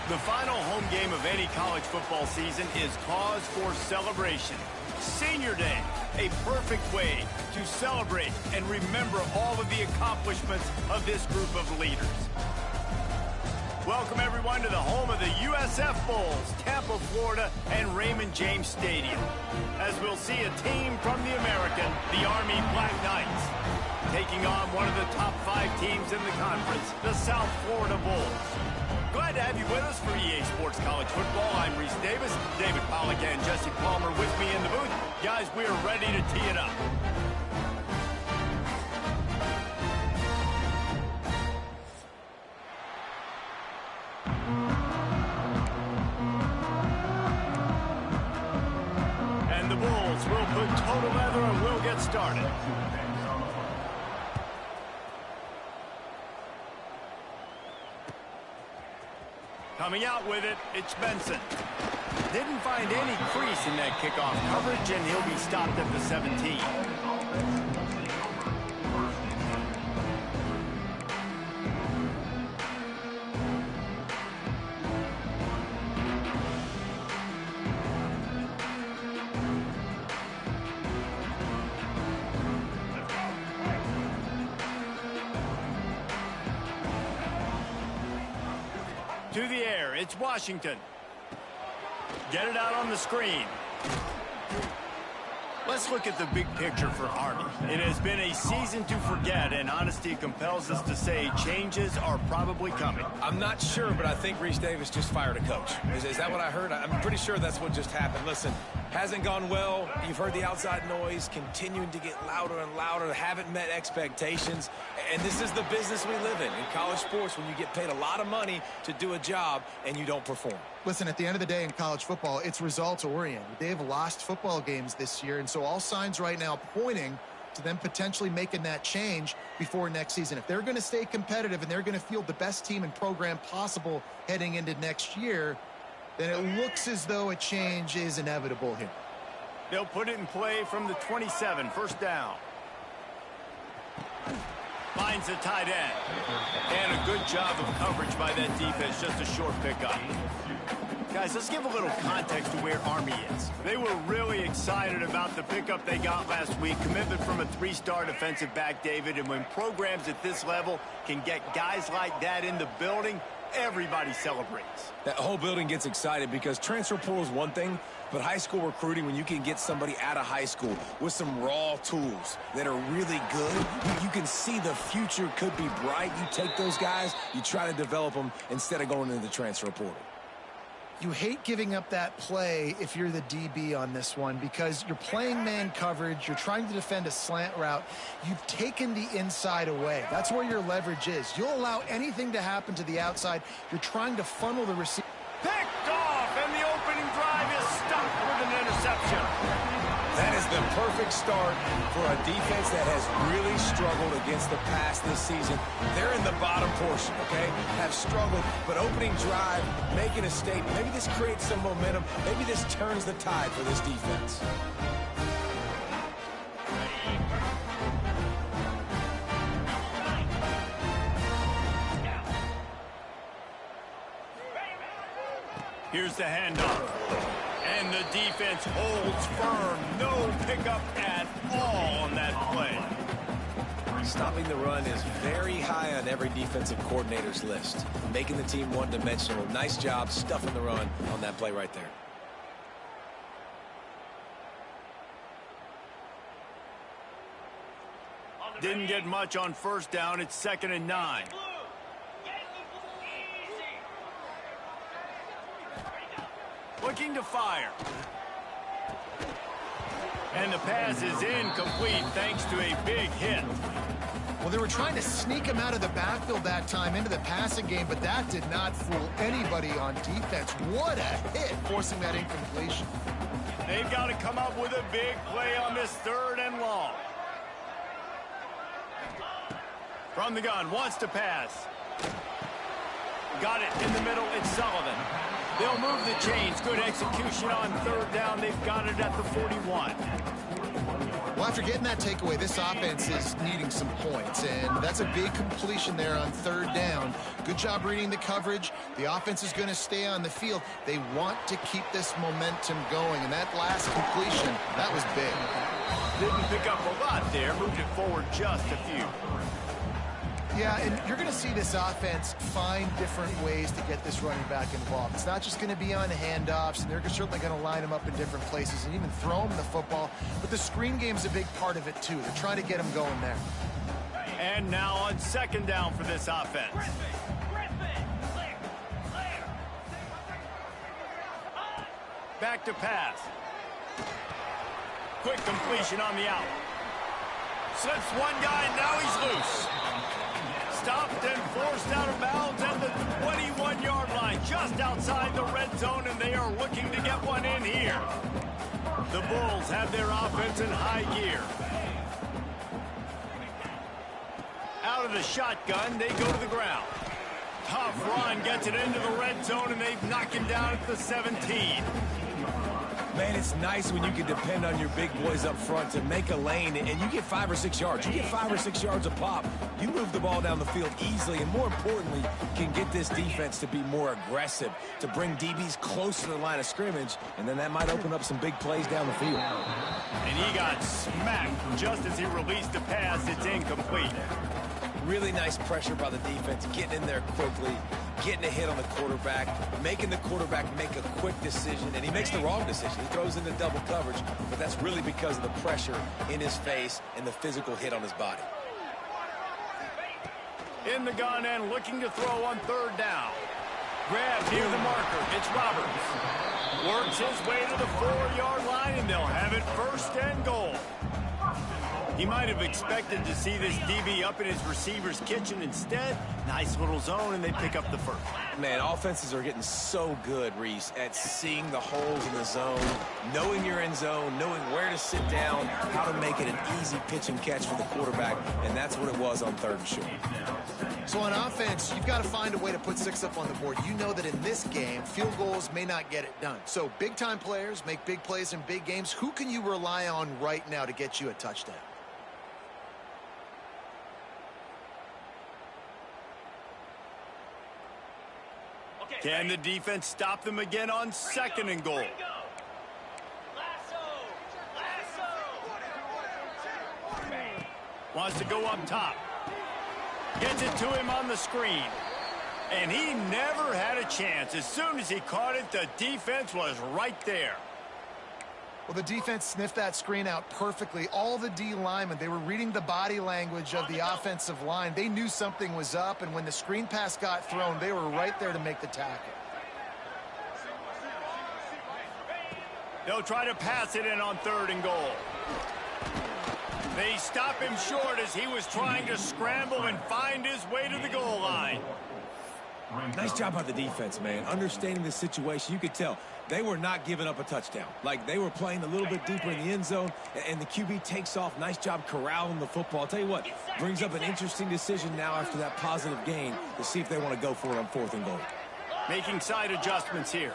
The final home game of any college football season is cause for celebration. Senior Day, a perfect way to celebrate and remember all of the accomplishments of this group of leaders. Welcome, everyone, to the home of the USF Bulls, Tampa, Florida, and Raymond James Stadium, as we'll see a team from the American, the Army Black Knights, taking on one of the top 5 teams in the conference, the South Florida Bulls. Glad to have you with us for EA Sports College Football. I'm Reese Davis, David Pollack, and Jesse Palmer with me in the booth. Guys, we are ready to tee it up. And the Bulls will put total leather and we'll get started. Coming out with it, it's Benson. Didn't find any crease in that kickoff coverage, and he'll be stopped at the 17. To the air, it's Washington. Get it out on the screen. Let's look at the big picture for Army. It has been a season to forget, and honesty compels us to say changes are probably coming. I'm not sure, but I think Reese Davis just fired a coach. Is that what I heard? I'm pretty sure that's what just happened. Listen, hasn't gone well. You've heard the outside noise continuing to get louder and louder. Haven't met expectations. And this is the business we live in college sports, when you get paid a lot of money to do a job and you don't perform. Listen, at the end of the day in college football, it's results-oriented. They've lost football games this year, and so all signs right now pointing to them potentially making that change before next season. If they're going to stay competitive and they're going to field the best team and program possible heading into next year, then it looks as though a change is inevitable here. They'll put it in play from the 27, first down. Finds the tight end. And a good job of coverage by that defense, just a short pickup. Guys, let's give a little context to where Army is. They were really excited about the pickup they got last week. Commitment from a 3-star defensive back, David. And when programs at this level can get guys like that in the building, everybody celebrates. That whole building gets excited because transfer portal is one thing, but high school recruiting, when you can get somebody out of high school with some raw tools that are really good, you can see the future could be bright. You take those guys, you try to develop them instead of going into the transfer portal. You hate giving up that play if you're the DB on this one, because you're playing man coverage, you're trying to defend a slant route, you've taken the inside away. That's where your leverage is. You'll allow anything to happen to the outside. You're trying to funnel the receiver. Picked off, and the opening drive is stopped with an interception. That is the perfect start for a defense that has really struggled against the pass this season. They're in the bottom portion, okay? Have struggled, but opening drive, making a statement. Maybe this creates some momentum. Maybe this turns the tide for this defense. Here's the handoff. And the defense holds firm. No pickup at all on that play. Stopping the run is very high on every defensive coordinator's list. Making the team one-dimensional. Nice job stuffing the run on that play right there. Didn't get much on first down. It's 2nd and 9. Looking to fire. And the pass is incomplete thanks to a big hit. Well, they were trying to sneak him out of the backfield that time into the passing game, but that did not fool anybody on defense. What a hit, forcing that incompletion. They've got to come up with a big play on this 3rd and long. From the gun, wants to pass. Got it in the middle, it's Sullivan. They'll move the chains. Good execution on 3rd down. They've got it at the 41. Well, Well, after getting that takeaway, this offense is needing some points, and that's a big completion there on third down. Good job reading the coverage. The offense is going to stay on the field. They want to keep this momentum going, and that last completion, that was big. Didn't pick up a lot there, moved it forward just a few. Yeah, and you're going to see this offense find different ways to get this running back involved. It's not just going to be on handoffs, and they're certainly going to line him up in different places and even throw him the football. But the screen game is a big part of it, too. They're trying to get him going there. And now on second down for this offense. Back to pass. Quick completion on the out. Slips one guy, now he's loose. Stopped and forced out of bounds at the 21-yard line, just outside the red zone, and they are looking to get one in here. The Bulls have their offense in high gear. Out of the shotgun, they go to the ground. Tough run, gets it into the red zone, and they knock him down at the 17. Man, it's nice when you can depend on your big boys up front to make a lane, and you get 5 or 6 yards. You get 5 or 6 yards a pop. You move the ball down the field easily, and more importantly, can get this defense to be more aggressive, to bring DBs close to the line of scrimmage, and then that might open up some big plays down the field. And he got smacked just as he released the pass. It's incomplete. Really nice pressure by the defense, getting in there quickly, getting a hit on the quarterback, making the quarterback make a quick decision, and he makes the wrong decision. He throws into double coverage, but that's really because of the pressure in his face and the physical hit on his body. In the gun and looking to throw on third down. Grab near the marker. It's Roberts. Works his way to the 4-yard line, and they'll have it first and goal. He might have expected to see this DB up in his receiver's kitchen. Instead, nice little zone, and they pick up the first. Man, offenses are getting so good, Reese, at seeing the holes in the zone, knowing your end zone, knowing where to sit down, how to make it an easy pitch and catch for the quarterback, and that's what it was on third and short. So on offense, you've got to find a way to put 6 up on the board. You know that in this game, field goals may not get it done. So big-time players make big plays in big games. Who can you rely on right now to get you a touchdown? Can the defense stop them again on second and goal? Wants to go up top. Gets it to him on the screen. And he never had a chance. As soon as he caught it, the defense was right there. Well, the defense sniffed that screen out perfectly. All the D linemen, they were reading the body language of the offensive line. They knew something was up, and when the screen pass got thrown, they were right there to make the tackle. They'll try to pass it in on third and goal. They stop him short as he was trying to scramble and find his way to the goal line. Nice job by the defense, man. Understanding the situation, you could tell they were not giving up a touchdown. Like, they were playing a little bit deeper in the end zone, and the QB takes off. Nice job corralling the football. I'll tell you what, brings up an interesting decision now after that positive gain to see if they want to go for it on fourth and goal. Making side adjustments here.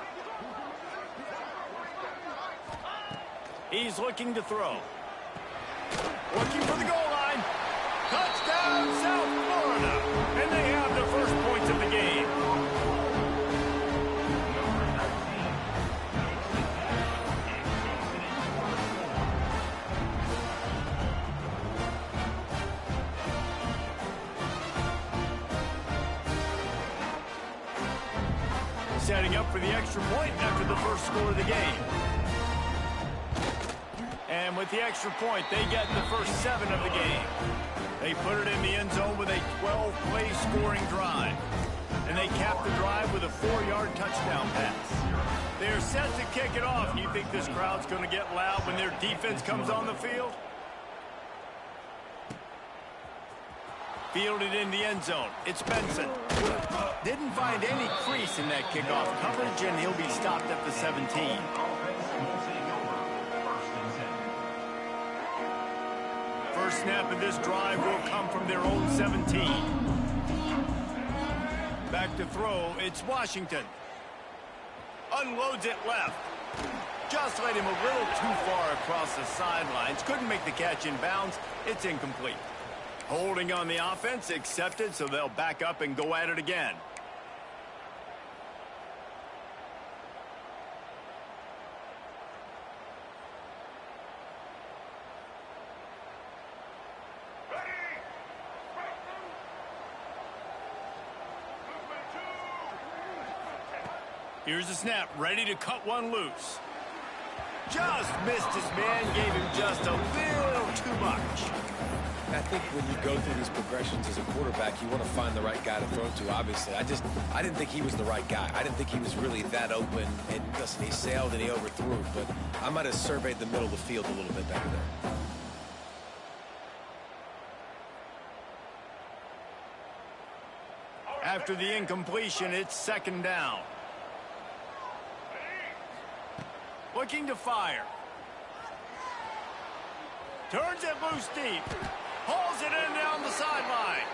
He's looking to throw. Looking for the goal line. Touchdown, South Florida. And they have the first points of the game. Setting up for the extra point after the first score of the game. And with the extra point, they get the first 7 of the game. They put it in the end zone with a 12-play scoring drive. And they cap the drive with a 4-yard touchdown pass. They're set to kick it off. Do you think this crowd's going to get loud when their defense comes on the field? Fielded in the end zone. It's Benson. Didn't find any crease in that kickoff coverage, and he'll be stopped at the 17. First snap of this drive will come from their own 17. Back to throw, it's Washington. Unloads it left. Just led him a little too far across the sidelines. Couldn't make the catch in bounds. It's incomplete. Holding on the offense, accepted, so they'll back up and go at it again. Here's the snap, ready to cut one loose. Just missed his man, gave him just a little too much. I think when you go through these progressions as a quarterback, you want to find the right guy to throw to, obviously. I didn't think he was the right guy. I didn't think he was really that open. And listen, he sailed and he overthrew, but I might have surveyed the middle of the field a little bit better there. After the incompletion, it's second down. Looking to fire. Turns it loose deep. Hauls it in down the sideline.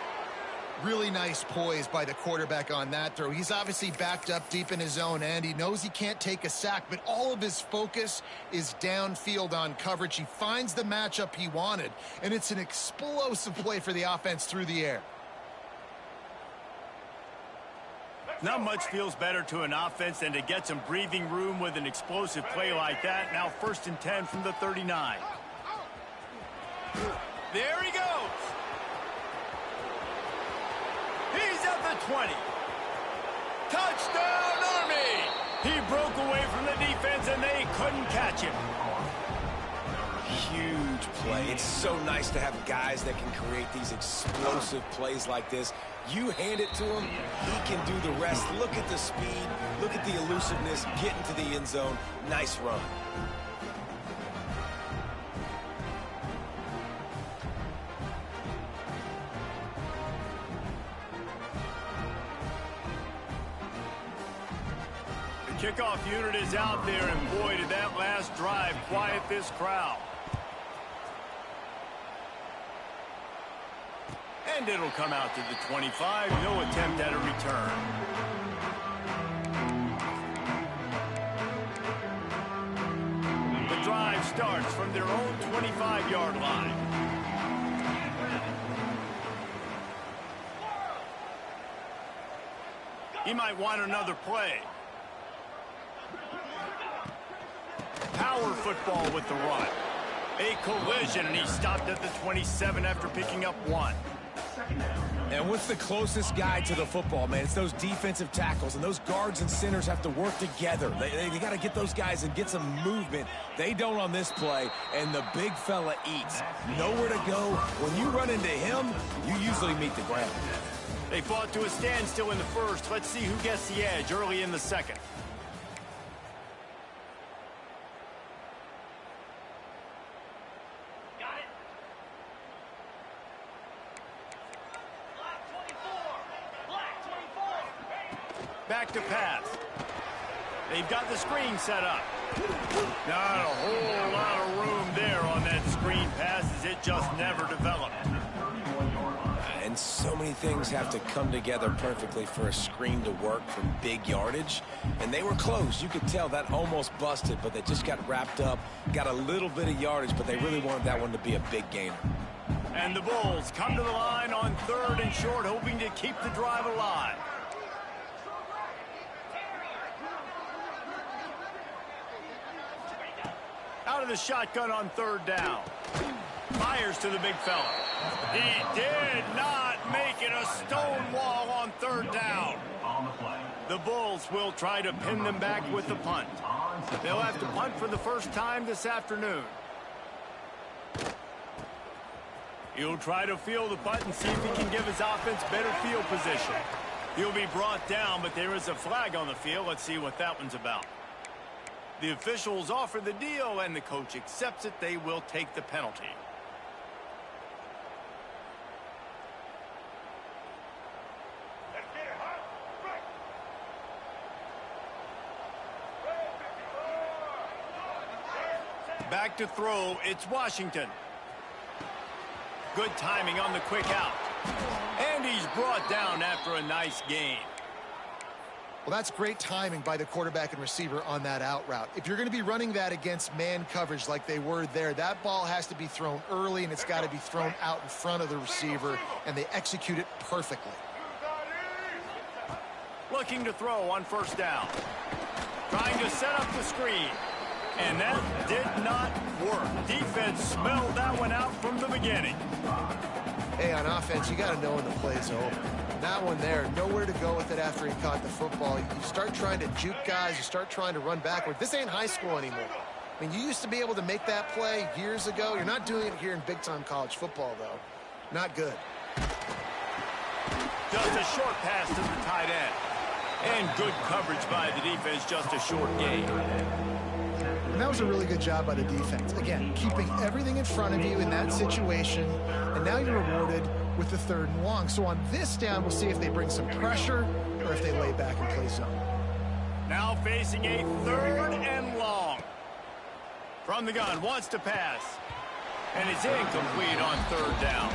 Really nice poise by the quarterback on that throw. He's obviously backed up deep in his own end. He knows he can't take a sack, but all of his focus is downfield on coverage. He finds the matchup he wanted, and it's an explosive play for the offense through the air. Not much feels better to an offense than to get some breathing room with an explosive play like that. Now 1st and 10 from the 39. There he goes. He's at the 20. Touchdown, Army! He broke away from the defense and they couldn't catch him. Huge play. It's so nice to have guys that can create these explosive plays like this. You hand it to him, he can do the rest. Look at the speed, look at the elusiveness, get into the end zone. Nice run. The kickoff unit is out there, and boy, did that last drive quiet this crowd. And it'll come out to the 25. No attempt at a return. The drive starts from their own 25-yard line. He might want another play. Power football with the run. A collision, and he stopped at the 27 after picking up 1. And what's the closest guy to the football, man? It's those defensive tackles, and those guards and centers have to work together. They got to get those guys and get some movement. They don't on this play, and the big fella eats. Nowhere to go. When you run into him, you usually meet the ground. They fought to a standstill in the first. Let's see who gets the edge early in the second. Back to pass. They've got the screen set up. Not a whole lot of room there on that screen pass, as it just never developed. And so many things have to come together perfectly for a screen to work from big yardage. And they were close. You could tell that almost busted, but they just got wrapped up, got a little bit of yardage, but they really wanted that one to be a big gainer. And the Bulls come to the line on 3rd and short, hoping to keep the drive alive. Out of the shotgun on 3rd down. Fires to the big fella. He did not make it a stone wall on 3rd down. The Bulls will try to pin them back with the punt. They'll have to punt for the first time this afternoon. He'll try to field the punt and see if he can give his offense better field position. He'll be brought down, but there is a flag on the field. Let's see what that one's about. The officials offer the deal, and the coach accepts it. They will take the penalty. Back to throw, it's Washington. Good timing on the quick out. And he's brought down after a nice gain. Well, that's great timing by the quarterback and receiver on that out route. If you're going to be running that against man coverage like they were there, that ball has to be thrown early, and it's got to be thrown out in front of the receiver, and they execute it perfectly. Looking to throw on first down. Trying to set up the screen. And that did not work. Defense smelled that one out from the beginning. Hey, on offense, you got to know when the play's over. That one there, nowhere to go with it after he caught the football. You start trying to juke guys. You start trying to run backward. This ain't high school anymore. I mean, you used to be able to make that play years ago. You're not doing it here in big-time college football, though. Not good. Just a short pass to the tight end. And good coverage by the defense, just a short gain. And that was a really good job by the defense. Again, keeping everything in front of you in that situation, and now you're rewarded with the 3rd and long. So on this down, we'll see if they bring some pressure or if they lay back and play zone. Now facing a 3rd and long. From the gun, wants to pass. And it's incomplete on 3rd down.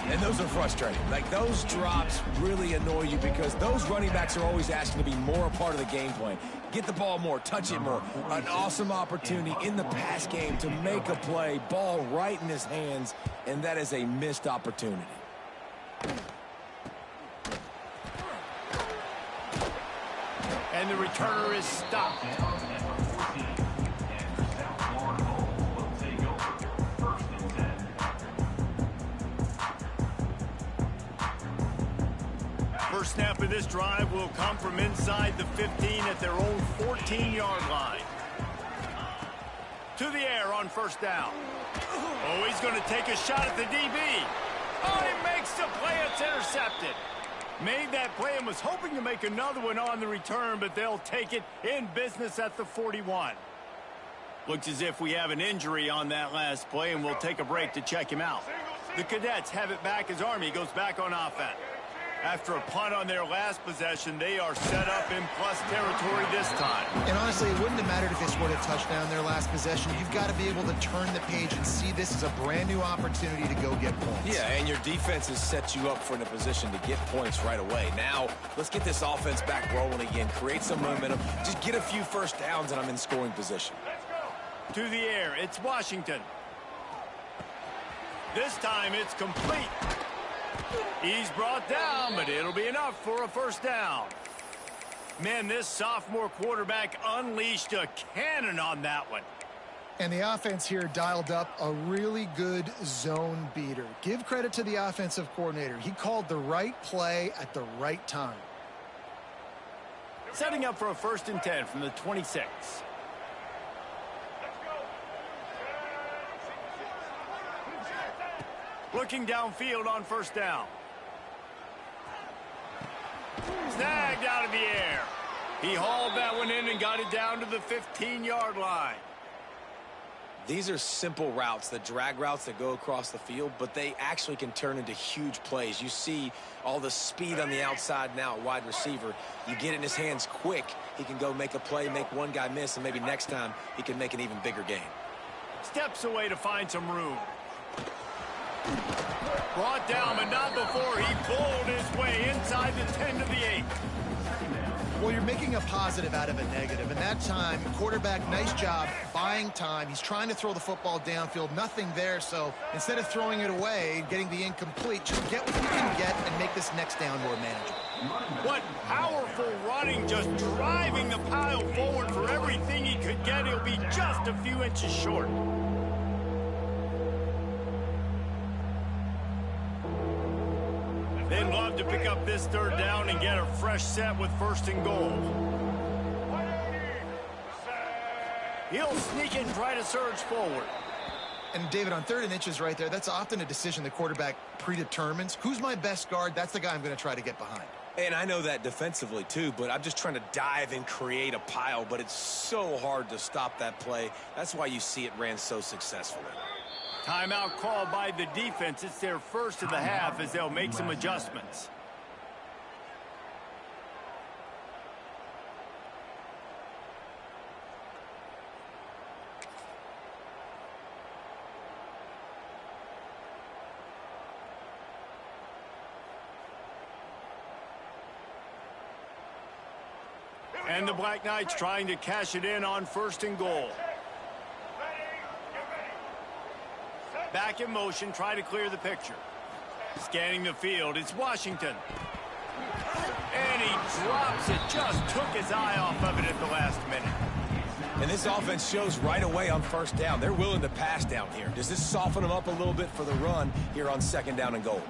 And those are frustrating. Like, those drops really annoy you because those running backs are always asking to be more a part of the game plan. Get the ball more, touch it more. An awesome opportunity in the pass game to make a play, ball right in his hands, and that is a missed opportunity. And the returner is stopped. First snap of this drive will come from inside the 15 at their own 14-yard line. To the air on first down. Oh, he's going to take a shot at the DB. Oh, he makes the play. It's intercepted. Made that play and was hoping to make another one on the return, but they'll take it in business at the 41. Looks as if we have an injury on that last play, and we'll take a break to check him out. The Cadets have it back as Army goes back on offense. After a punt on their last possession, they are set up in plus territory this time. And honestly, it wouldn't have mattered if they scored a touchdown their last possession. You've got to be able to turn the page and see this as a brand new opportunity to go get points. Yeah, and your defense has set you up for in a position to get points right away. Now, let's get this offense back rolling again, create some momentum, just get a few first downs, and I'm in scoring position. To the air, it's Washington. This time it's complete. He's brought down, but it'll be enough for a first down. Man, this sophomore quarterback unleashed a cannon on that one. And the offense here dialed up a really good zone beater. Give credit to the offensive coordinator. He called the right play at the right time. Setting up for a 1st and 10 from the 26. Looking downfield on first down. Snagged out of the air. He hauled that one in and got it down to the 15-yard line. These are simple routes, the drag routes that go across the field, but they actually can turn into huge plays. You see all the speed on the outside now at wide receiver. You get it in his hands quick, he can go make a play, make one guy miss, and maybe next time he can make an even bigger gain. Steps away to find some room. Brought down, but not before he pulled his way inside the 10 to the 8. Well, you're making a positive out of a negative. And that time, quarterback, nice job buying time. He's trying to throw the football downfield. Nothing there. So instead of throwing it away, getting the incomplete, just get what you can get and make this next down more manageable. What powerful running, just driving the pile forward for everything he could get. He'll be just a few inches short. They'd love to pick up this 3rd down and get a fresh set with 1st and goal. He'll sneak it and try to surge forward. And, David, on 3rd and inches right there, that's often a decision the quarterback predetermines. Who's my best guard? That's the guy I'm going to try to get behind. And I know that defensively, too, but I'm just trying to dive and create a pile, but it's so hard to stop that play. That's why you see it ran so successfully. Timeout called by the defense. It's their first of the half as they'll make some adjustments. And the Black Knights trying to cash it in on 1st and goal. Back in motion, try to clear the picture. Scanning the field, it's Washington. And he drops it, just took his eye off of it at the last minute. And this offense shows right away on 1st down. They're willing to pass down here. Does this soften them up a little bit for the run here on 2nd down and goal?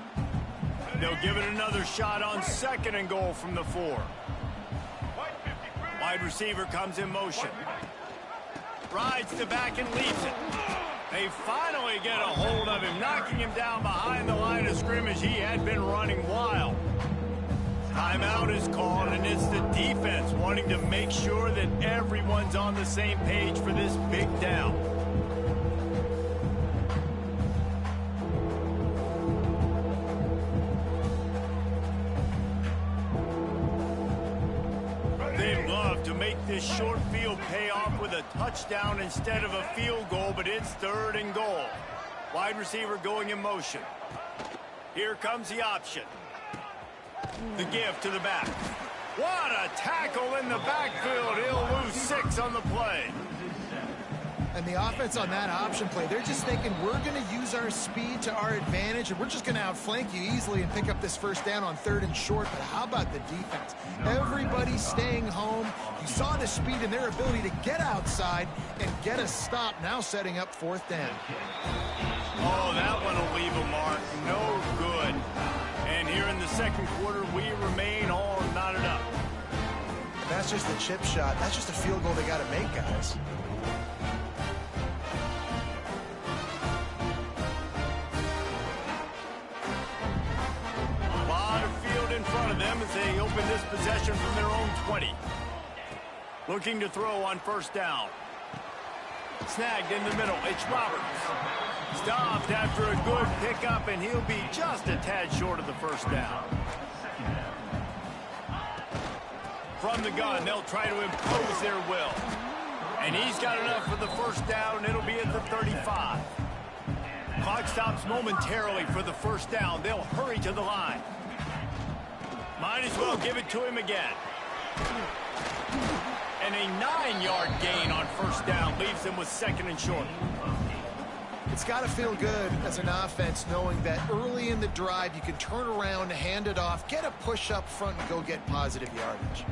They'll give it another shot on 2nd and goal from the 4. Wide receiver comes in motion. Rides the back and leaves it. They finally get a hold of him, knocking him down behind the line of scrimmage. He had been running wild. Timeout is called, and it's the defense wanting to make sure that everyone's on the same page for this big down. They'd love to make this short field pay off with a touchdown instead of a field goal, but it's 3rd and goal. Wide receiver going in motion. Here comes the option. The give to the back. What a tackle in the backfield. He'll lose 6 on the play. And the offense on that option play, they're just thinking we're going to use our speed to our advantage, and we're just going to outflank you easily and pick up this 1st down on 3rd and short. But how about the defense? Everybody's staying home. You saw the speed and their ability to get outside and get a stop, now setting up 4th down. Oh, that one will leave a mark. No good. And here in the 2nd quarter, we remain all knotted up. That's just a chip shot. That's just a field goal they got to make, guys. A lot of field in front of them as they open this possession from their own 20. Looking to throw on 1st down. Snagged in the middle. It's Roberts. Stopped after a good pickup, and he'll be just a tad short of the 1st down. From the gun, they'll try to impose their will. And he's got enough for the 1st down. It'll be at the 35. Clock stops momentarily for the 1st down. They'll hurry to the line. Might as well give it to him again. And a 9-yard gain on 1st down leaves them with 2nd and short. It's got to feel good as an offense knowing that early in the drive you can turn around, hand it off, get a push up front, and go get positive yardage.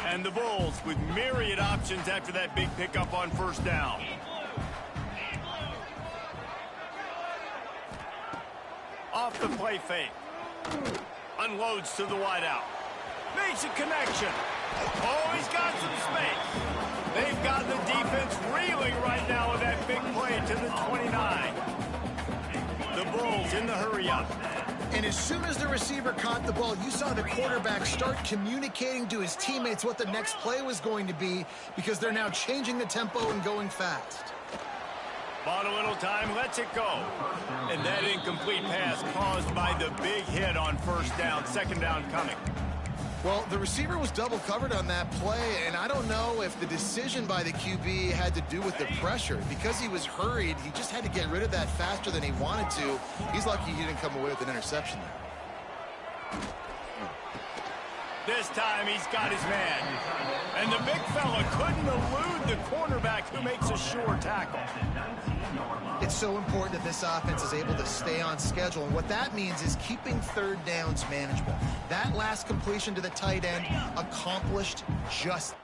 And the Bulls with myriad options after that big pickup on 1st down. Off the play fake. Unloads to the wideout. Makes a connection. Oh, he's got some space. They've got the defense reeling right now with that big play to the 29. The Bulls in the hurry-up. And as soon as the receiver caught the ball, you saw the quarterback start communicating to his teammates what the next play was going to be because they're now changing the tempo and going fast. Bought a little time, lets it go. And that incomplete pass caused by the big hit on 1st down, 2nd down coming. Well, the receiver was double covered on that play, and I don't know if the decision by the QB had to do with the pressure. Because he was hurried, he just had to get rid of that faster than he wanted to. He's lucky he didn't come away with an interception there. This time he's got his man. And the big fella couldn't elude the cornerback who makes a sure tackle. It's so important that this offense is able to stay on schedule, and what that means is keeping 3rd downs manageable. That last completion to the tight end accomplished just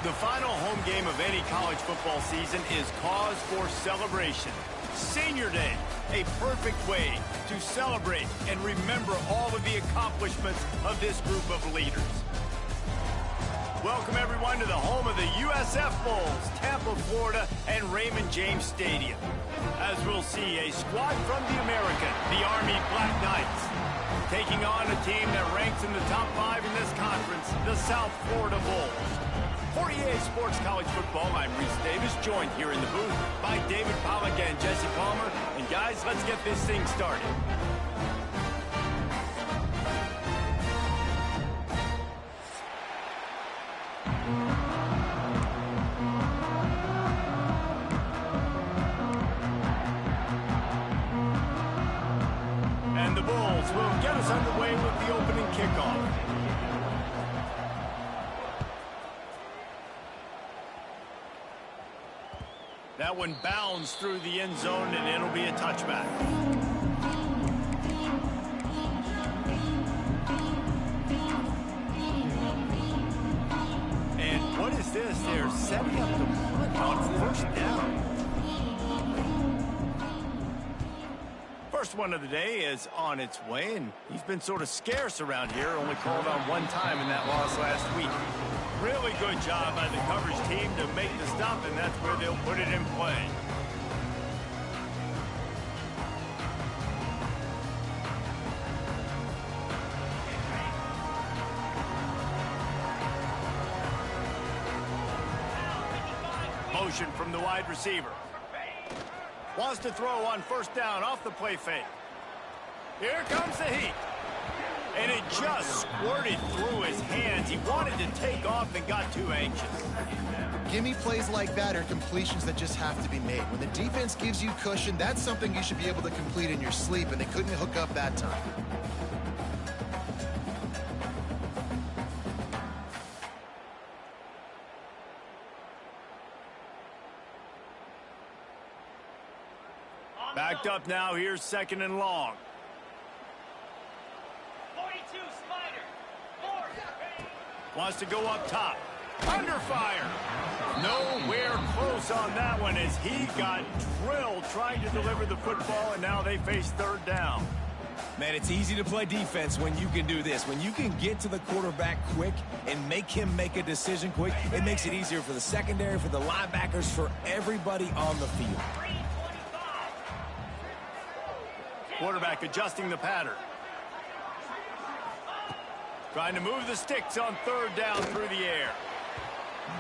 The final home game of any college football season is cause for celebration. Senior Day, a perfect way to celebrate and remember all of the accomplishments of this group of leaders. Welcome, everyone, to the home of the USF Bulls, Tampa, Florida, and Raymond James Stadium. As we'll see, a squad from the American, the Army Black Knights, taking on a team that ranks in the top 5 in this conference, the South Florida Bulls. For EA Sports College Football, I'm Reese Davis, joined here in the booth by David Pollack and Jesse Palmer. And guys, let's get this thing started. And the Bulls will get us underway with the opening kickoff. That one bounds through the end zone, and it'll be a touchback. And what is this? They're setting up the punt on first down. First one of the day is on its way, and he's been sort of scarce around here, only called on one time in that loss last week. Really good job by the coverage team to make the stop, and that's where they'll put it in play. Motion from the wide receiver. Wants to throw on first down off the play fake. Here comes the heat. And it just squirted through his hands. He wanted to take off and got too anxious. Gimme plays like that are completions that just have to be made. When the defense gives you cushion, that's something you should be able to complete in your sleep, and they couldn't hook up that time. Backed up now, here's second and long. Wants to go up top. Under fire. Nowhere close on that one as he got drilled trying to deliver the football, and now they face third down. Man, it's easy to play defense when you can do this. When you can get to the quarterback quick and make him make a decision quick, it makes it easier for the secondary, for the linebackers, for everybody on the field. Quarterback adjusting the pattern. Trying to move the sticks on third down through the air.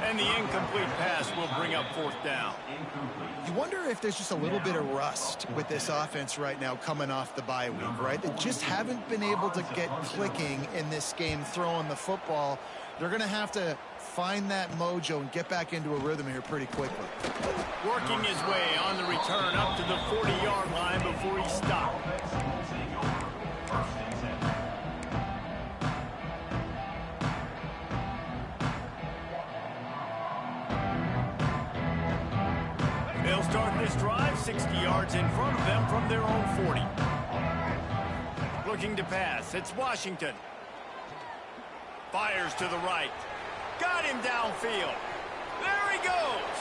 And the incomplete pass will bring up fourth down. You wonder if there's just a little bit of rust with this offense right now coming off the bye week, right? They just haven't been able to get clicking in this game throwing the football. They're going to have to find that mojo and get back into a rhythm here pretty quickly. Working his way on the return up to the 40-yard line before he stopped. They'll start this drive 60 yards in front of them from their own 40. Looking to pass. It's Washington. Fires to the right. Got him downfield. There he goes.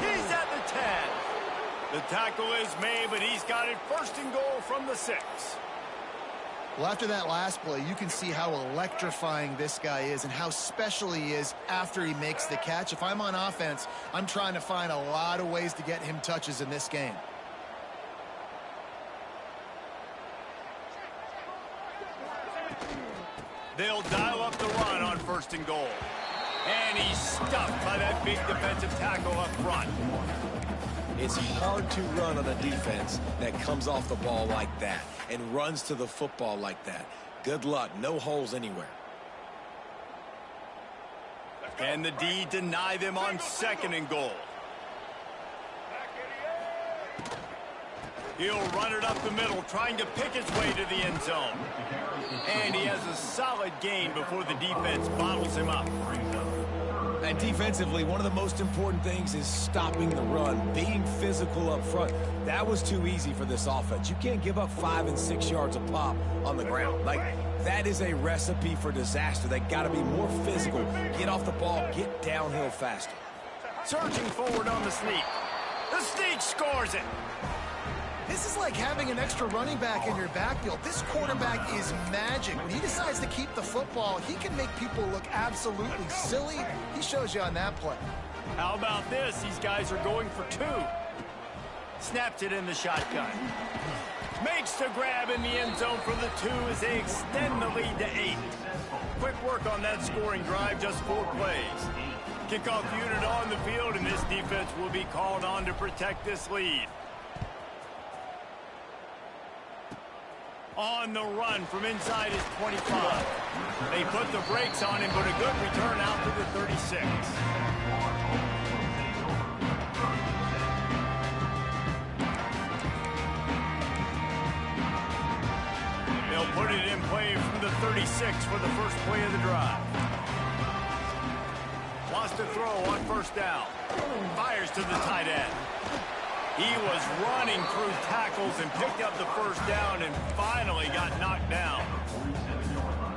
He's at the 10. The tackle is made, but he's got it first and goal from the 6. Well, after that last play, you can see how electrifying this guy is and how special he is after he makes the catch. If I'm on offense, I'm trying to find a lot of ways to get him touches in this game. They'll dial up the run on first and goal. And he's stuffed by that big defensive tackle up front. It's hard to run on a defense that comes off the ball like that and runs to the football like that. Good luck. No holes anywhere. And the D deny them on second and goal. He'll run it up the middle, trying to pick his way to the end zone. And he has a solid gain before the defense bottles him up. And defensively, one of the most important things is stopping the run, being physical up front. That was too easy for this offense. You can't give up 5 and 6 yards a pop on the ground. Like, that is a recipe for disaster. They got to be more physical, get off the ball, get downhill faster. Surging forward on the sneak. The sneak scores it. This is like having an extra running back in your backfield. This quarterback is magic. When he decides to keep the football, he can make people look absolutely silly. He shows you on that play. How about this? These guys are going for 2. Snaps it in the shotgun. Makes the grab in the end zone for the 2 as they extend the lead to 8. Quick work on that scoring drive, just 4 plays. Kickoff unit on the field, and this defense will be called on to protect this lead. On the run from inside his 25. They put the brakes on him, but a good return out to the 36. They'll put it in play from the 36 for the first play of the drive. Lost a throw on first down. Fires to the tight end. He was running through tackles and picked up the first down and finally got knocked down.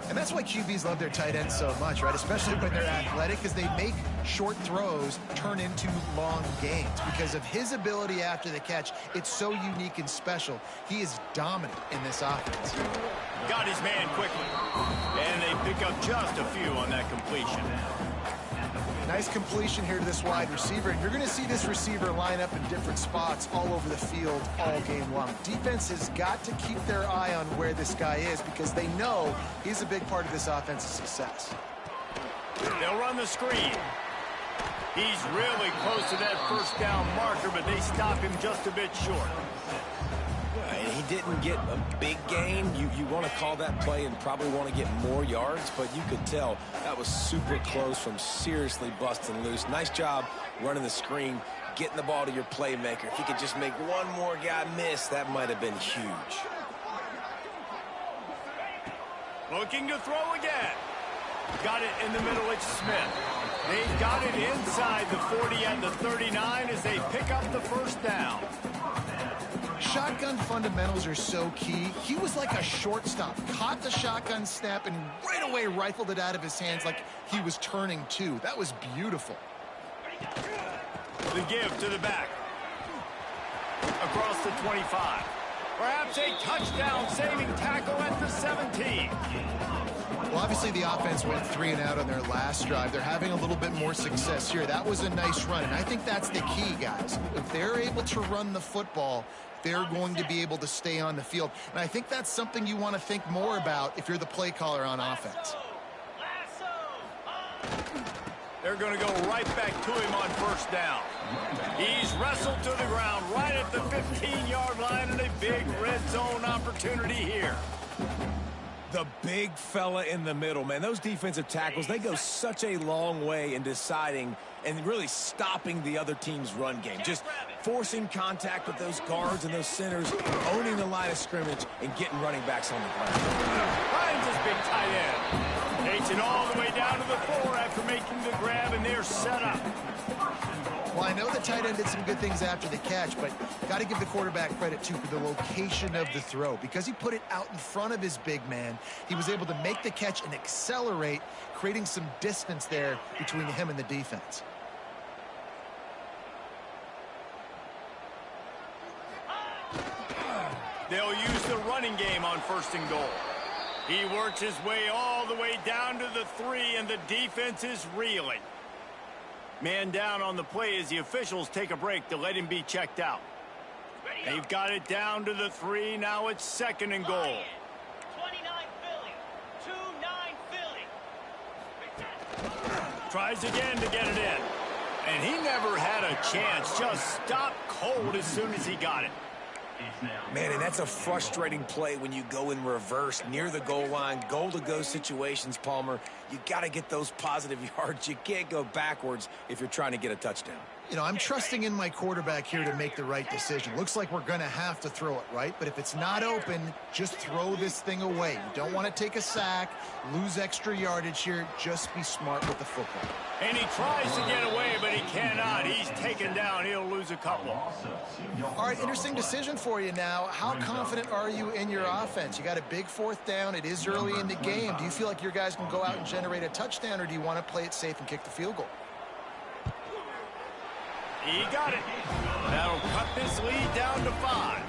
And that's why QBs love their tight ends so much, right? Especially when they're athletic, because they make short throws turn into long gains. Because of his ability after the catch, it's so unique and special. He is dominant in this offense. Got his man quickly. And they pick up just a few on that completion. Nice completion here to this wide receiver. And you're going to see this receiver line up in different spots all over the field all game long. Defense has got to keep their eye on where this guy is because they know he's a big part of this offense's success. They'll run the screen. He's really close to that first down marker, but they stop him just a bit short. He didn't get a big gain. You want to call that play and probably want to get more yards, but you could tell that was super close from seriously busting loose. Nice job running the screen, getting the ball to your playmaker. If he could just make one more guy miss, that might have been huge. Looking to throw again. Got it in the middle, it's Smith. They've got it inside the 40 and the 39 as they pick up the first down. Shotgun fundamentals are so key. He was like a shortstop, caught the shotgun snap and right away rifled it out of his hands like he was turning two. That was beautiful. The give to the back. Across the 25. Perhaps a touchdown-saving tackle at the 17. Well, obviously the offense went 3 and out on their last drive. They're having a little bit more success here. That was a nice run, and I think that's the key, guys. If they're able to run the football, they're going to be able to stay on the field. And I think that's something you want to think more about if you're the play caller on offense. They're going to go right back to him on first down. He's wrestled to the ground right at the 15-yard line and a big red zone opportunity here. The big fella in the middle, man. Those defensive tackles, they go such a long way in deciding and really stopping the other team's run game. Just forcing contact with those guards and those centers, owning the line of scrimmage, and getting running backs on the ground. Finds his big tight end. Takes it all the way down to the 4 after making the grab, and they're set up. Well, I know the tight end did some good things after the catch, but got to give the quarterback credit, too, for the location of the throw. Because he put it out in front of his big man, he was able to make the catch and accelerate, creating some distance there between him and the defense. They'll use the running game on first and goal. He works his way all the way down to the 3, and the defense is reeling. Man down on the play as the officials take a break to let him be checked out. They've got it down to the 3. Now it's second and goal. 29 Philly. 2-9 Philly. Tries again to get it in. And he never had a chance. Just stopped cold as soon as he got it. Man, and that's a frustrating play when you go in reverse near the goal line, goal-to-go situations, Palmer. You got to get those positive yards. You can't go backwards if you're trying to get a touchdown. You know, I'm trusting in my quarterback here to make the right decision. Looks like we're going to have to throw it, right? But if it's not open, just throw this thing away. You don't want to take a sack, lose extra yardage here. Just be smart with the football. And he tries to get away, but he cannot. He's taken down. He'll lose a couple. All right, interesting decision for you now. How confident are you in your offense? You got a big fourth down. It is early in the game. Do you feel like your guys can go out and generate a touchdown, or do you want to play it safe and kick the field goal? He got it. That'll cut this lead down to 5.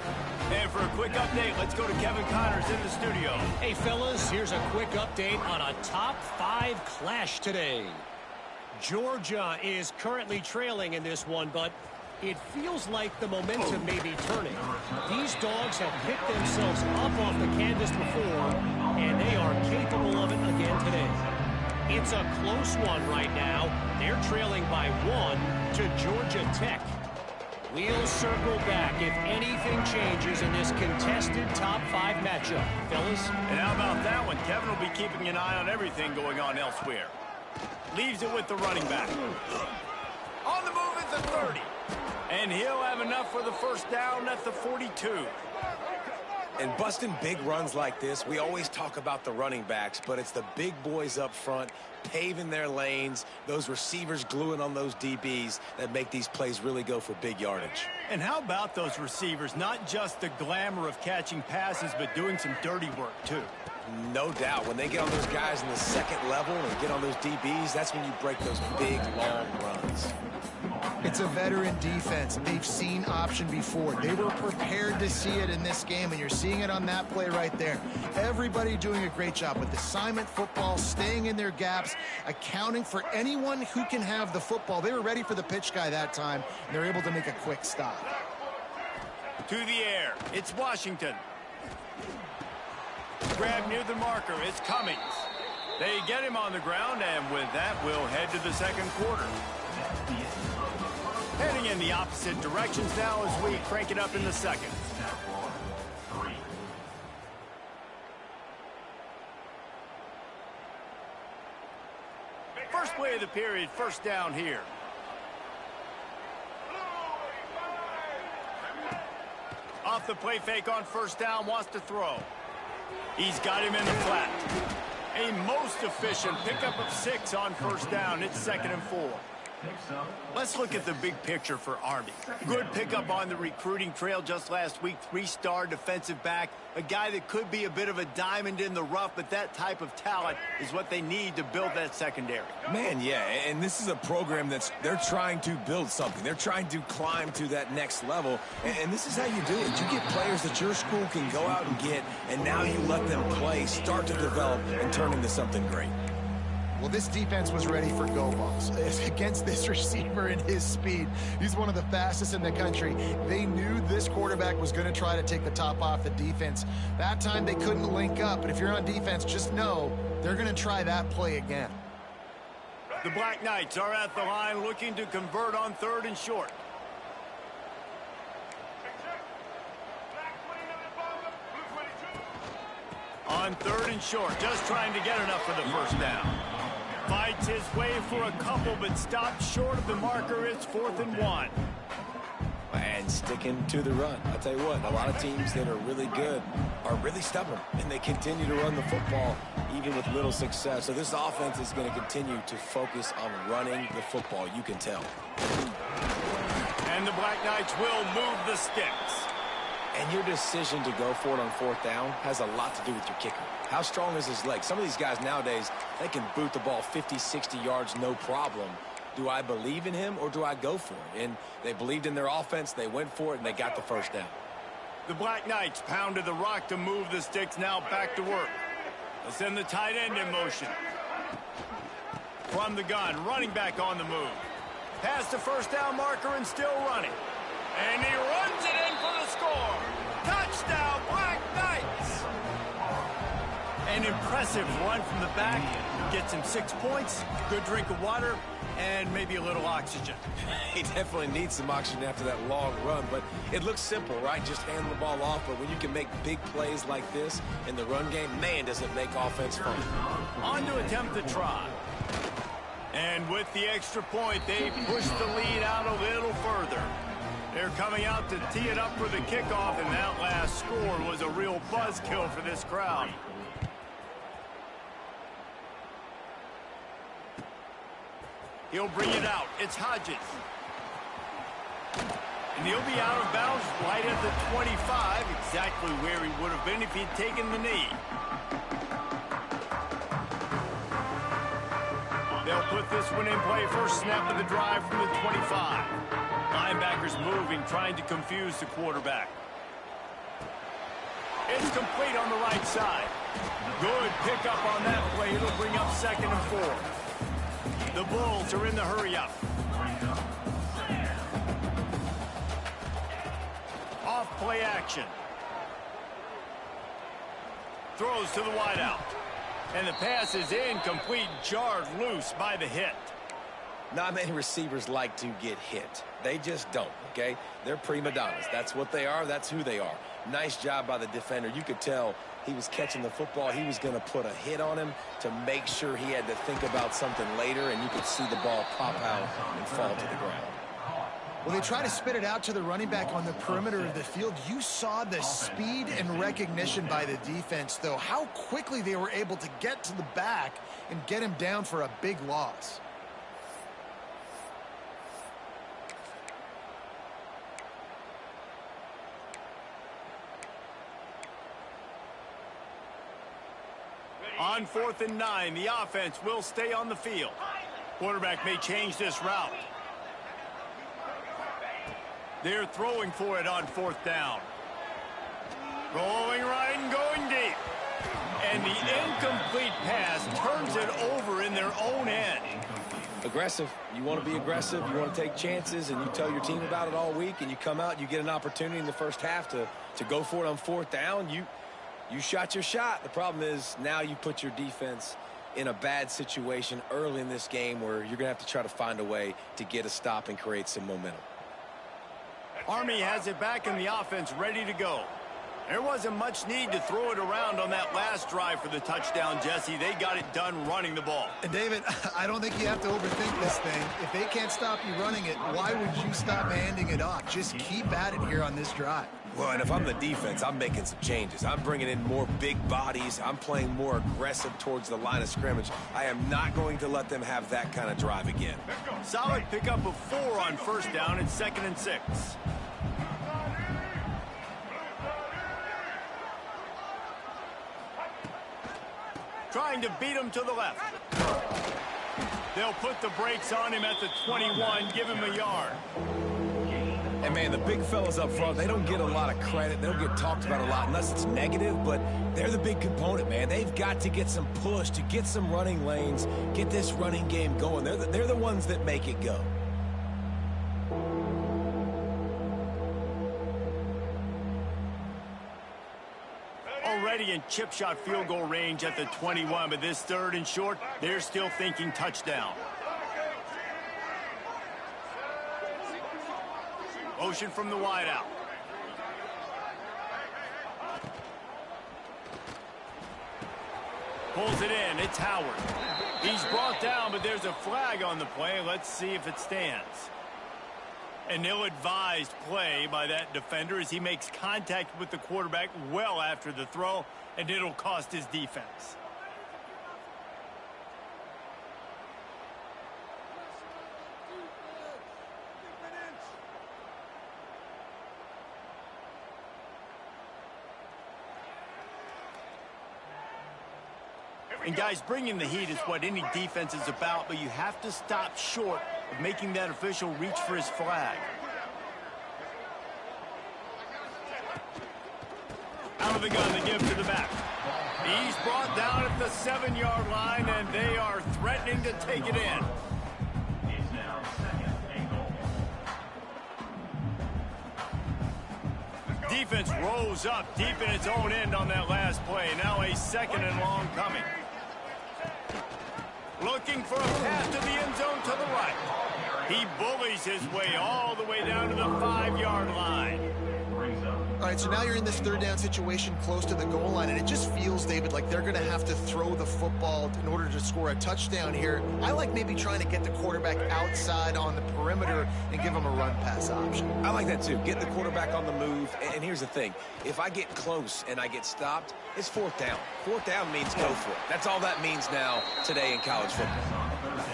And for a quick update, let's go to Kevin Connors in the studio. Hey, fellas, here's a quick update on a top 5 clash today. Georgia is currently trailing in this one, but it feels like the momentum may be turning. These dogs have picked themselves up off the canvas before, and they are capable of it again today. It's a close one right now. They're trailing by 1 to Georgia Tech. We'll circle back if anything changes in this contested top 5 matchup. Fellas? And how about that one? Kevin will be keeping an eye on everything going on elsewhere. Leaves it with the running back. On the move is the 30. And he'll have enough for the first down at the 42. And busting big runs like this, we always talk about the running backs, but it's the big boys up front, paving their lanes, those receivers gluing on those DBs that make these plays really go for big yardage. And how about those receivers? Not just the glamour of catching passes, but doing some dirty work, too. No doubt. When they get on those guys in the second level and get on those DBs, that's when you break those big, long runs. It's a veteran defense. They've seen option before. They were prepared to see it in this game, and you're seeing it on that play right there. Everybody doing a great job with assignment football, staying in their gaps, accounting for anyone who can have the football. They were ready for the pitch guy that time, and they're able to make a quick stop. To the air. It's Washington. Grab near the marker. It's Cummings. They get him on the ground, and with that, we'll head to the second quarter. Heading in the opposite directions now as we crank it up in the second. First play of the period, first down here. Off the play fake on first down, wants to throw. He's got him in the flat. A most efficient pickup of 6 on first down. It's 2nd and 4. Let's look at the big picture for Army. Good pickup on the recruiting trail just last week. 3-star defensive back. A guy that could be a bit of a diamond in the rough, but that type of talent is what they need to build that secondary. Man, yeah, and this is a program they're trying to build something. They're trying to climb to that next level, and this is how you do it. You get players that your school can go out and get, and now you let them play, start to develop, and turn into something great. Well, this defense was ready for go balls against this receiver and his speed. He's one of the fastest in the country. They knew this quarterback was going to try to take the top off the defense. That time they couldn't link up, but if you're on defense, just know they're going to try that play again. The Black Knights are at the line looking to convert on 3rd and short. On 3rd and short, just trying to get enough for the first down. Fights his way for a couple, but stops short of the marker. It's 4th and 1. And sticking to the run. I'll tell you what, a lot of teams that are really good are really stubborn, and they continue to run the football even with little success. So this offense is going to continue to focus on running the football, you can tell. And the Black Knights will move the sticks. And your decision to go for it on 4th down has a lot to do with your kicker. How strong is his leg? Some of these guys nowadays, they can boot the ball 50, 60 yards, no problem. Do I believe in him or do I go for it? And they believed in their offense, they went for it, and they got the first down. The Black Knights pounded the rock to move the sticks, now back to work. They'll send the tight end in motion. From the gun, running back on the move. Past the first down marker and still running. And he runs it in for the score. Touchdown, Black Knights! An impressive run from the back. Gets him 6 points, good drink of water, and maybe a little oxygen. He definitely needs some oxygen after that long run, but it looks simple, right? Just hand the ball off, but when you can make big plays like this in the run game, man, does it make offense fun. On to attempt the try. And with the extra point, they push the lead out a little further. They're coming out to tee it up for the kickoff, and that last score was a real buzzkill for this crowd. He'll bring it out. It's Hodges. And he'll be out of bounds right at the 25, exactly where he would have been if he'd taken the knee. They'll put this one in play. First snap of the drive from the 25. Linebackers moving, trying to confuse the quarterback. It's complete on the right side. Good pickup on that play. It'll bring up 2nd and 4. The Bulls are in the hurry-up. Off play action. Throws to the wideout. And the pass is incomplete, jarred loose by the hit. Not many receivers like to get hit. They just don't, okay? They're prima donnas. That's what they are. That's who they are. Nice job by the defender. You could tell he was catching the football. He was going to put a hit on him to make sure he had to think about something later, and you could see the ball pop out and fall to the ground. Well, they try to spit it out to the running back on the perimeter of the field. You saw the speed and recognition by the defense, though, how quickly they were able to get to the back and get him down for a big loss. On 4th and 9, the offense will stay on the field. Quarterback may change this route. They're throwing for it on 4th down. Rolling right and going deep. And the incomplete pass turns it over in their own end. Aggressive. You want to be aggressive. You want to take chances, and you tell your team about it all week, and you come out, you get an opportunity in the first half to go for it on 4th down. You shot your shot. The problem is now you put your defense in a bad situation early in this game where you're going to have to try to find a way to get a stop and create some momentum. Army has it back in the offense ready to go. There wasn't much need to throw it around on that last drive for the touchdown, Jesse. They got it done running the ball. And David, I don't think you have to overthink this thing. If they can't stop you running it, why would you stop handing it off? Just keep at it here on this drive. Well, and if I'm the defense, I'm making some changes. I'm bringing in more big bodies. I'm playing more aggressive towards the line of scrimmage. I am not going to let them have that kind of drive again. Solid pickup of 4 on 1st down and 2nd and 6. Trying to beat him to the left. They'll put the brakes on him at the 21, give him a yard. And, man, the big fellas up front, they don't get a lot of credit. They don't get talked about a lot unless it's negative, but they're the big component, man. They've got to get some push, to get some running lanes, get this running game going. They're the ones that make it go. Already in chip shot field goal range at the 21, but this 3rd and short, they're still thinking touchdown. Motion from the wideout. Pulls it in. It's Howard. He's brought down, but there's a flag on the play. Let's see if it stands. An ill-advised play by that defender as he makes contact with the quarterback well after the throw, and it'll cost his defense. And guys, bringing the heat is what any defense is about, but you have to stop short of making that official reach for his flag. Out of the gun, they give to the back. He's brought down at the 7-yard line, and they are threatening to take it in. defense rose up deep in its own end on that last play. Now a 2nd and long coming. Looking for a pass to the end zone to the right. He bullies his way all the way down to the 5-yard line. All right, so now you're in this 3rd down situation close to the goal line, and it just feels, David, like they're going to have to throw the football in order to score a touchdown here. I like maybe trying to get the quarterback outside on the perimeter and give him a run-pass option. I like that too. Get the quarterback on the move. And here's the thing. If I get close and I get stopped, it's 4th down. 4th down means go for it. That's all that means now today in college football.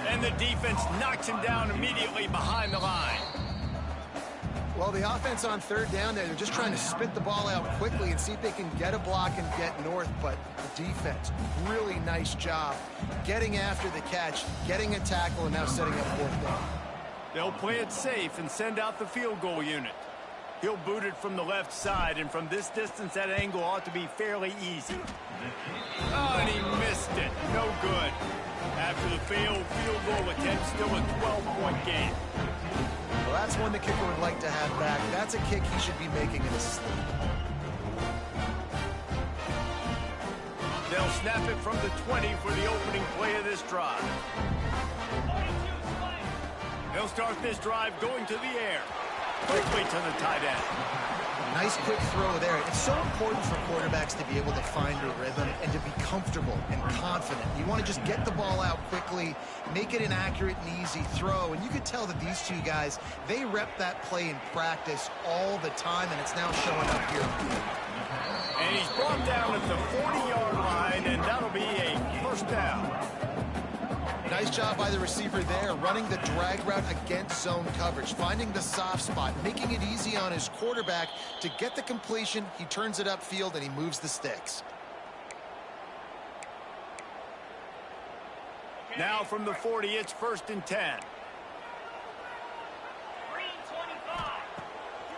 And the defense knocks him down immediately behind the line. Well, the offense on 3rd down there, they're just trying to spit the ball out quickly and see if they can get a block and get north. But the defense, really nice job getting after the catch, getting a tackle, and now setting up 4th down. They'll play it safe and send out the field goal unit. He'll boot it from the left side, and from this distance, that angle ought to be fairly easy. Oh, and he missed it. No good. After the failed field goal attempt, still a 12-point game. Well, that's one the kicker would like to have back. That's a kick he should be making in his sleep. They'll snap it from the 20 for the opening play of this drive. They'll start this drive going to the air. Quickly to the tight end. Nice quick throw there. It's so important for quarterbacks to be able to find a rhythm and to be comfortable and confident. You want to just get the ball out quickly, make it an accurate and easy throw. And you could tell that these 2 guys, they rep that play in practice all the time, and it's now showing up here. And he's brought down at the 40-yard line, and that'll be a 1st down. Nice job by the receiver there, running the drag route against zone coverage, finding the soft spot, making it easy on his quarterback to get the completion. He turns it upfield, and he moves the sticks. Now from the 40, it's 1st and 10.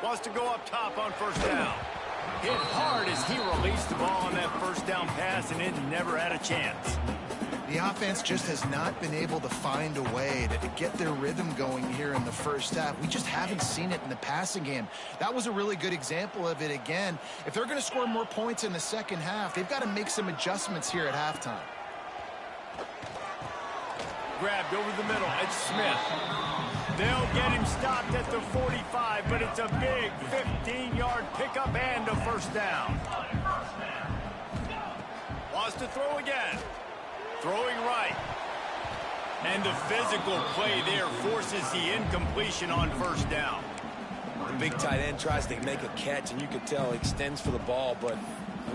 Wants to go up top on 1st down. Hit hard as he released the ball on that 1st down pass, and it never had a chance. The offense just has not been able to find a way to get their rhythm going here in the 1st half. We just haven't seen it in the passing game. That was a really good example of it again. If they're going to score more points in the 2nd half, they've got to make some adjustments here at halftime. Grabbed over the middle. It's Smith. They'll get him stopped at the 45, but it's a big 15-yard pickup and a 1st down. Wants to throw again. Throwing right. And the physical play there forces the incompletion on 1st down. The big tight end tries to make a catch, and you can tell extends for the ball, but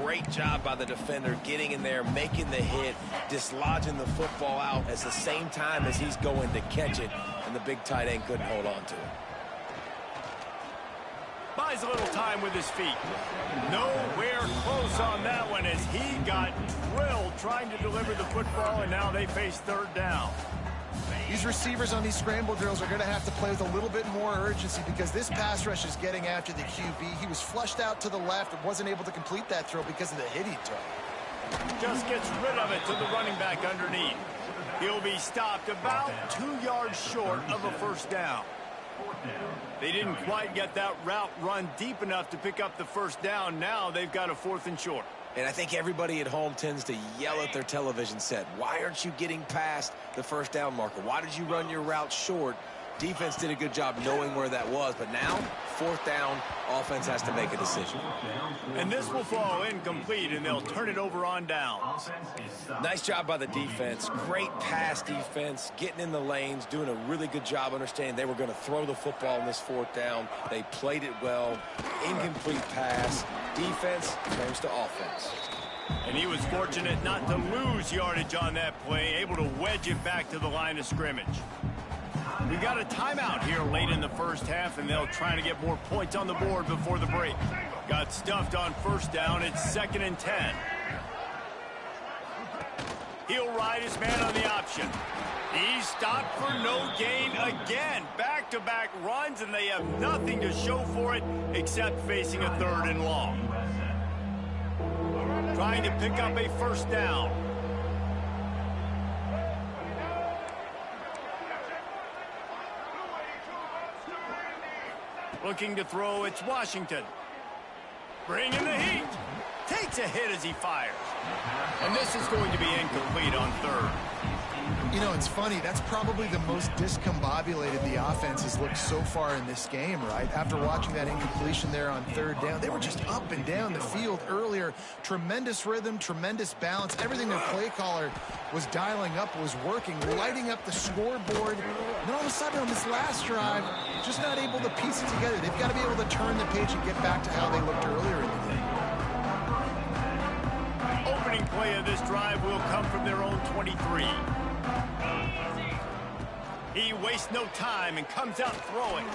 great job by the defender getting in there, making the hit, dislodging the football out at the same time as he's going to catch it, and the big tight end couldn't hold on to it. Buys a little time with his feet. Nowhere close on that one as he got drilled trying to deliver the football, and now they face 3rd down. These receivers on these scramble drills are going to have to play with a little bit more urgency because this pass rush is getting after the QB. He was flushed out to the left and wasn't able to complete that throw because of the hit he took. Just gets rid of it to the running back underneath. He'll be stopped about 2 yards short of a 1st down. They didn't quite get that route run deep enough to pick up the 1st down. Now they've got a 4th and short. And I think everybody at home tends to yell at their television set. Why aren't you getting past the 1st down marker? Why did you run your route short? Defense did a good job knowing where that was, but now 4th down, offense has to make a decision. And this will fall incomplete, and they'll turn it over on downs. Nice job by the defense. Great pass defense, getting in the lanes, doing a really good job understanding they were going to throw the football in this 4th down. They played it well. Incomplete pass. Defense turns to offense. And he was fortunate not to lose yardage on that play, able to wedge it back to the line of scrimmage. We got a timeout here late in the 1st half, and they'll try to get more points on the board before the break. Got stuffed on 1st down. It's 2nd and 10. He'll ride his man on the option. He's stopped for no gain again. Back-to-back runs, and they have nothing to show for it except facing a 3rd and long. Trying to pick up a 1st down. Looking to throw, it's Washington. Bringing the heat. Takes a hit as he fires. And this is going to be incomplete on third. You know, it's funny. That's probably the most discombobulated the offense has looked so far in this game, right? After watching that incompletion there on third down, they were just up and down the field earlier. Tremendous rhythm, tremendous balance. Everything their play caller was dialing up was working, lighting up the scoreboard. And then all of a sudden on this last drive, just not able to piece it together. They've got to be able to turn the page and get back to how they looked earlier in the game. Opening play of this drive will come from their own 23. He wastes no time and comes out throwing.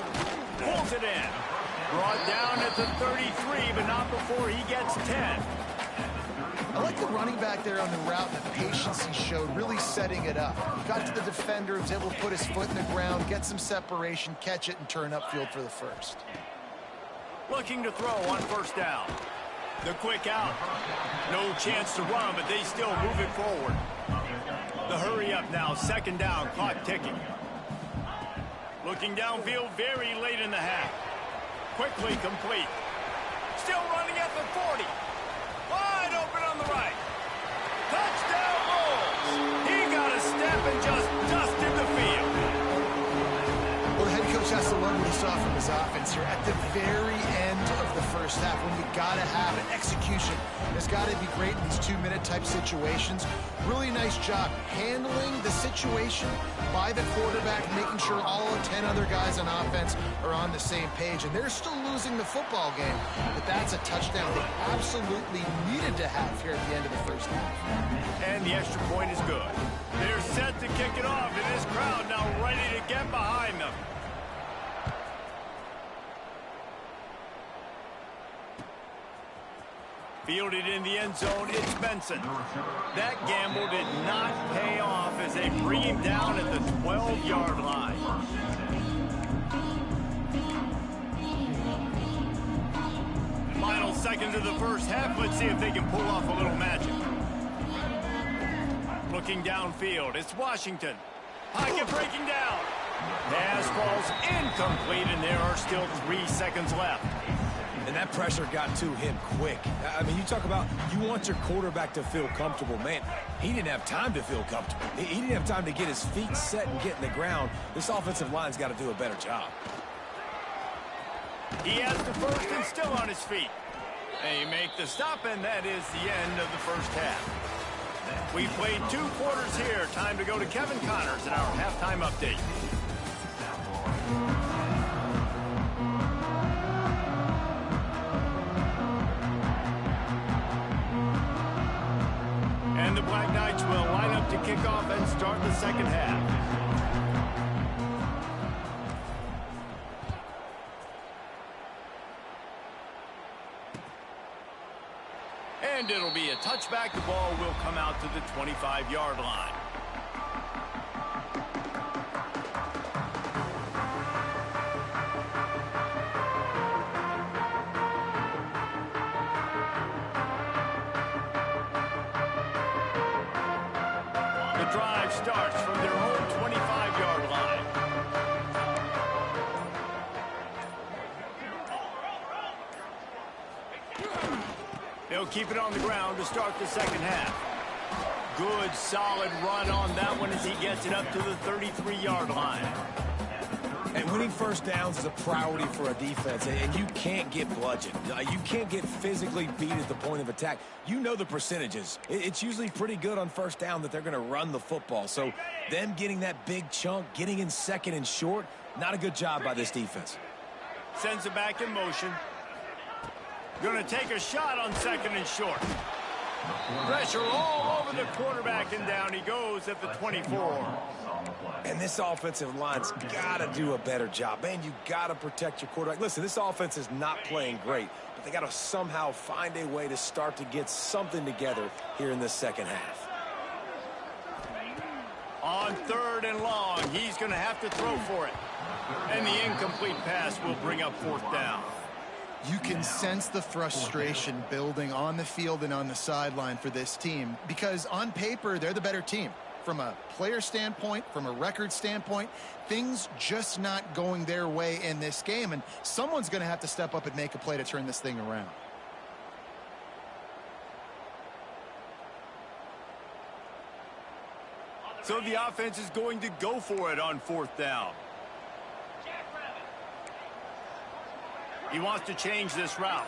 Pulls it in. Brought down at the 33, but not before he gets 10. I like the running back there on the route and the patience he showed, really setting it up. He got to the defender, was able to put his foot in the ground, get some separation, catch it, and turn upfield for the first. Looking to throw on first down. The quick out. No chance to run, but they still move it forward. The hurry up now, second down, clock ticking. Looking downfield very late in the half. Quickly complete. Still running at the 40. Wide open on the right. Touchdown Bulls. He got a step and just dusted the field. Well, the head coach has to love what he saw from his offense here at the very end of the first half when you got to have it. Execution has got to be great in these 2-minute type situations. Really nice job handling the situation by the quarterback, making sure all 10 other guys on offense are on the same page. And they're still losing the football game, but that's a touchdown they absolutely needed to have here at the end of the first half. And the extra point is good. They're set to kick it off, and this crowd now ready to get behind them. Fielded in the end zone, it's Benson. That gamble did not pay off as they bring him down at the 12-yard line. Final seconds of the first half. Let's see if they can pull off a little magic. Looking downfield, it's Washington. Pocket breaking down. Pass falls incomplete, and there are still 3 seconds left. And that pressure got to him quick. I mean, you talk about you want your quarterback to feel comfortable. Man, he didn't have time to feel comfortable. He didn't have time to get his feet set and get in the ground. This offensive line's got to do a better job. He has the first and still on his feet. They make the stop, and that is the end of the first half. We played 2 quarters here. Time to go to Kevin Connors in our halftime update. And the Black Knights will line up to kick off and start the second half. And it'll be a touchback. The ball will come out to the 25-yard line. The drive starts from their own 25-yard line. They'll keep it on the ground to start the second half. Good, solid run on that one as he gets it up to the 33-yard line. And winning first downs is a priority for a defense, and you can't get bludgeoned. You can't get physically beat at the point of attack. You know the percentages. It's usually pretty good on first down that they're going to run the football. So them getting that big chunk, getting in second and short, not a good job by this defense. Sends it back in motion. Going to take a shot on second and short. Pressure all over the quarterback, and down he goes at the 24. And this offensive line's got to do a better job. Man, you got to protect your quarterback. Listen, this offense is not playing great, but they got to somehow find a way to start to get something together here in the second half. On third and long, he's going to have to throw for it. And the incomplete pass will bring up fourth down. You can sense the frustration building on the field and on the sideline for this team because on paper, they're the better team. From a player standpoint, from a record standpoint, things just not going their way in this game, and someone's going to have to step up and make a play to turn this thing around. So the offense is going to go for it on 4th down. He wants to change this route.